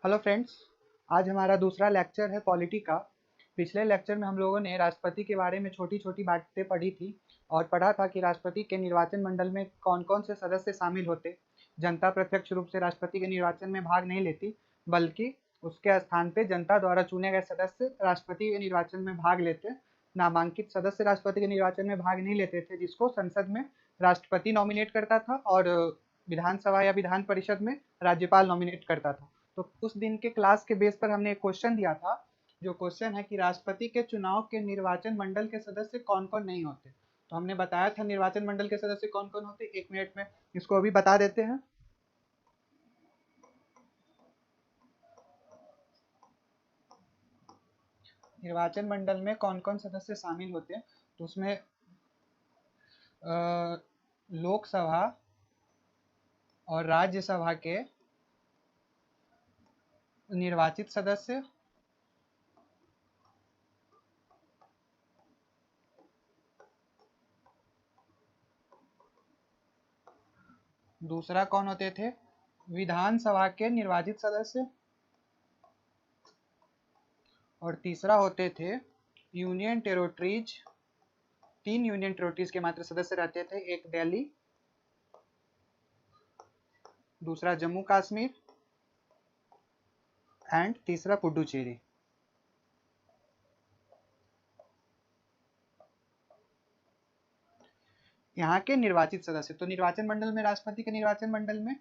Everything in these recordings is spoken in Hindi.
Hello friends. आज हमारा दूसरा लेक्चर है पॉलिटी का। पिछले लेक्चर में हम लोगों ने राष्ट्रपति के बारे में छोटी छोटी बातें पढ़ी थी और पढ़ा था कि राष्ट्रपति के निर्वाचन मंडल में कौन कौन से सदस्य शामिल होते। जनता प्रत्यक्ष रूप से राष्ट्रपति के निर्वाचन में भाग नहीं लेती, बल्कि उसके स्थान पे जनता द्वारा चुने गए सदस्य राष्ट्रपति के निर्वाचन में भाग लेते। नामांकित सदस्य राष्ट्रपति के निर्वाचन में भाग नहीं लेते थे, जिसको संसद में राष्ट्रपति नॉमिनेट करता था और विधानसभा या विधान परिषद में राज्यपाल नॉमिनेट करता था। तो उस दिन के क्लास के बेस पर हमने एक क्वेश्चन दिया था, जो क्वेश्चन है कि राष्ट्रपति के चुनाव के निर्वाचन मंडल के सदस्य कौन कौन नहीं होते। तो हमने बताया था निर्वाचन मंडल के सदस्य कौन कौन होते। 1 मिनट में इसको अभी बता देते हैं। निर्वाचन मंडल में कौन कौन सदस्य शामिल होते हैं, तो उसमें लोकसभा और राज्यसभा के निर्वाचित सदस्य, दूसरा कौन होते थे, विधानसभा के निर्वाचित सदस्य, और तीसरा होते थे यूनियन टेरिटरीज। 3 यूनियन टेरिटरीज के मात्र सदस्य रहते थे, एक दिल्ली, दूसरा जम्मू कश्मीर एंड तीसरा पुडुचेरी। यहाँ के निर्वाचित सदस्य, तो निर्वाचन मंडल में राष्ट्रपति के निर्वाचन मंडल में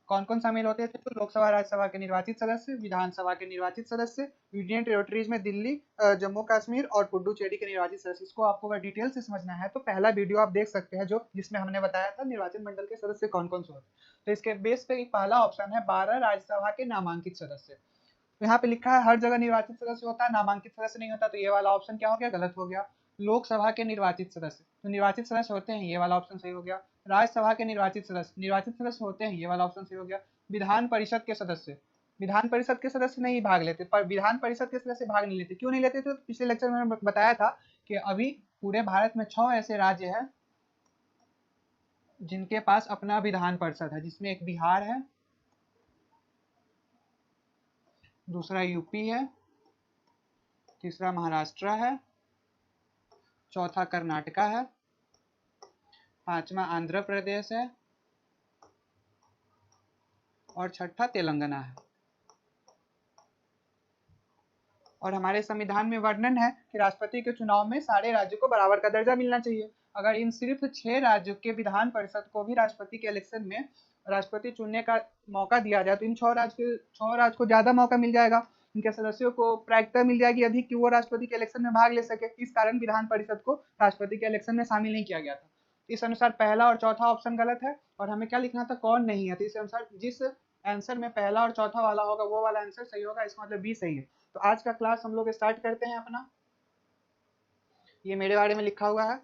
कौन कौन शामिल होते थे, तो लोकसभा राज्यसभा के निर्वाचित सदस्य, विधानसभा के निर्वाचित सदस्य, यूनियन टेरिटरीज में दिल्ली, जम्मू कश्मीर और पुडुचेरी के निर्वाचित सदस्य। इसको आपको अगर डिटेल से समझना है तो पहला वीडियो आप देख सकते हैं, जो जिसमें हमने बताया था निर्वाचन मंडल के सदस्य कौन कौन से होते। तो इसके बेस पे एक पहला ऑप्शन है 12 राज्यसभा के नामांकित सदस्य। तो यहाँ पे लिखा है हर जगह निर्वाचित सदस्य होता है, नामांकित सदस्य नहीं होता, तो ये वाला ऑप्शन क्या हो गया, गलत हो गया। लोकसभा के निर्वाचित सदस्य, तो निर्वाचित सदस्य होते हैं, ये वाला ऑप्शन सही हो गया। राज्यसभा के निर्वाचित सदस्य होते हैं, ये वाला ऑप्शन सही हो गया। विधान परिषद के सदस्य, विधान परिषद के सदस्य नहीं भाग लेते, पर विधान परिषद के सदस्य भाग नहीं लेते। क्यों नहीं लेते? तो पिछले लेक्चर में मैंने बताया था कि अभी पूरे भारत में 6 ऐसे राज्य हैं जिनके पास अपना विधान परिषद है, जिसमें एक बिहार है, दूसरा यूपी है, तीसरा महाराष्ट्र है, चौथा कर्नाटका है, पांचवा आंध्र प्रदेश है और छठा तेलंगाना है। और हमारे संविधान में वर्णन है कि राष्ट्रपति के चुनाव में सारे राज्यों को बराबर का दर्जा मिलना चाहिए। अगर इन सिर्फ 6 राज्यों के विधान परिषद को भी राष्ट्रपति के इलेक्शन में राष्ट्रपति चुनने का मौका दिया जाए, तो इन 6 राज्य को ज्यादा मौका मिल जाएगा, इनके सदस्यों को प्रायिकता मिल जाएगी अधिक कि वो राष्ट्रपति के इलेक्शन में भाग ले सके। इस कारण विधान परिषद को राष्ट्रपति के इलेक्शन में शामिल नहीं किया गया था। इस अनुसार पहला और चौथा ऑप्शन गलत है, और हमें क्या लिखना था, कौन नहीं है। तो इस अनुसार जिस आंसर में पहला और चौथा वाला होगा वो वाला आंसर सही होगा, इसका मतलब बी सही है। तो आज का क्लास हम लोग स्टार्ट करते हैं अपना। ये मेरे बारे में लिखा हुआ है,